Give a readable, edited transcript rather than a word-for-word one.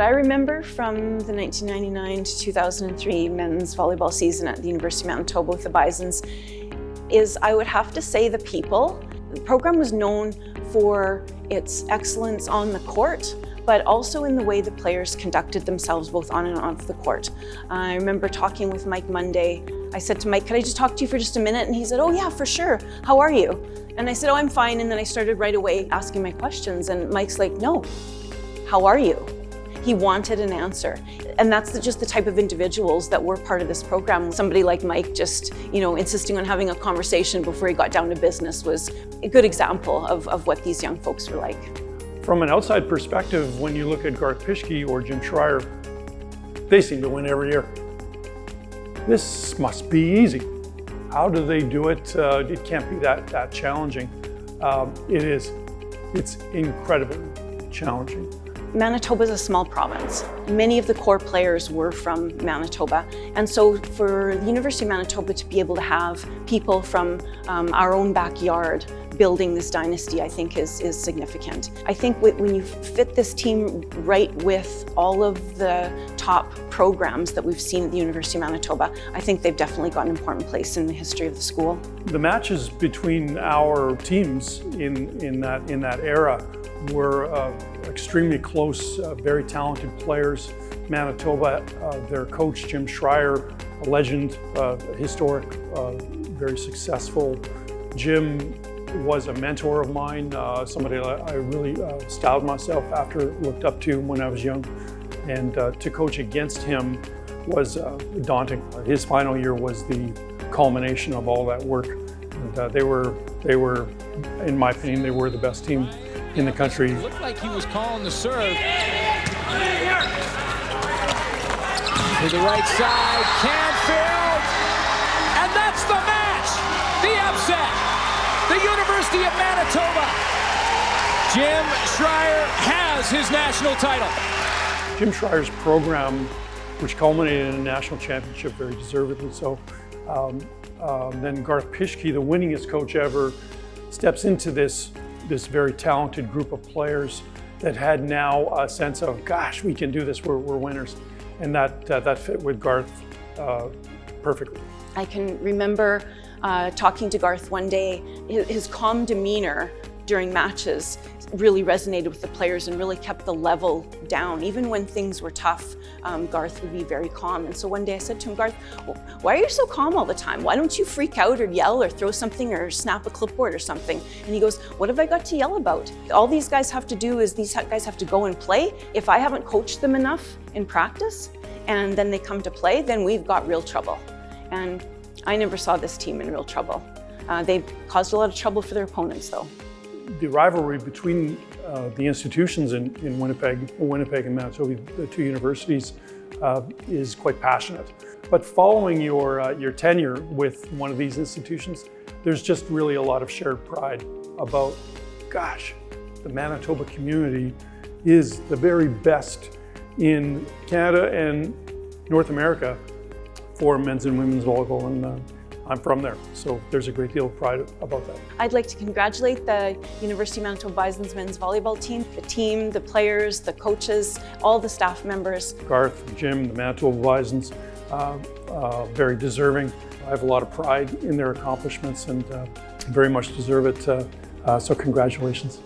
I remember from the 1999 to 2003 men's volleyball season at the University of Manitoba with the Bisons is, I would have to say, the people. The program was known for its excellence on the court, but also in the way the players conducted themselves both on and off the court. I remember talking with Mike Monday. I said to Mike, "Could I just talk to you for just a minute?" And he said, "Oh yeah, for sure. How are you?" And I said, "Oh, I'm fine." And then I started right away asking my questions. And Mike's like, "No, how are you?" He wanted an answer. And that's just the type of individuals that were part of this program. Somebody like Mike just, insisting on having a conversation before he got down to business was a good example of what these young folks were like. From an outside perspective, when you look at Garth Pischke or Jim Schreyer, they seem to win every year. This must be easy. How do they do it? It can't be that challenging. It is. It's incredibly challenging. Manitoba is a small province. Many of the core players were from Manitoba. And so for the University of Manitoba to be able to have people from our own backyard building this dynasty, I think is significant. I think when you fit this team right with all of the top programs that we've seen at the University of Manitoba, I think they've definitely got an important place in the history of the school. The matches between our teams in that era were extremely close, very talented players. Manitoba, their coach Jim Schreyer, a legend, historic, very successful. Jim was a mentor of mine, somebody I really styled myself after, looked up to when I was young. And to coach against him was daunting. His final year was the culmination of all that work. And they were, in my opinion, they were the best team in the country. It looked like he was calling the serve. To the right side, Canfield, and that's the match! The upset! The University of Manitoba! Jim Schreyer has his national title. Jim Schreyer's program, which culminated in a national championship, very deservedly so. Then Garth Pischke, the winningest coach ever, steps into this very talented group of players that had now a sense of, gosh, we can do this, we're winners. And that fit with Garth perfectly. I can remember talking to Garth one day. His calm demeanor during matches really resonated with the players and really kept the level down. Even when things were tough, Garth would be very calm. And so one day I said to him, "Garth, why are you so calm all the time? Why don't you freak out or yell or throw something or snap a clipboard or something?" And he goes, "What have I got to yell about? All these guys have to do is these guys have to go and play. If I haven't coached them enough in practice and then they come to play, then we've got real trouble." And I never saw this team in real trouble. They caused a lot of trouble for their opponents though. The rivalry between the institutions in Winnipeg and Manitoba, the two universities, is quite passionate. But following your tenure with one of these institutions, there's just really a lot of shared pride about, gosh, the Manitoba community is the very best in Canada and North America for men's and women's volleyball, and I'm from there, so there's a great deal of pride about that. I'd like to congratulate the University of Manitoba Bisons men's volleyball team, the players, the coaches, all the staff members. Garth, Jim, the Manitoba Bisons, very deserving. I have a lot of pride in their accomplishments and very much deserve it, so congratulations.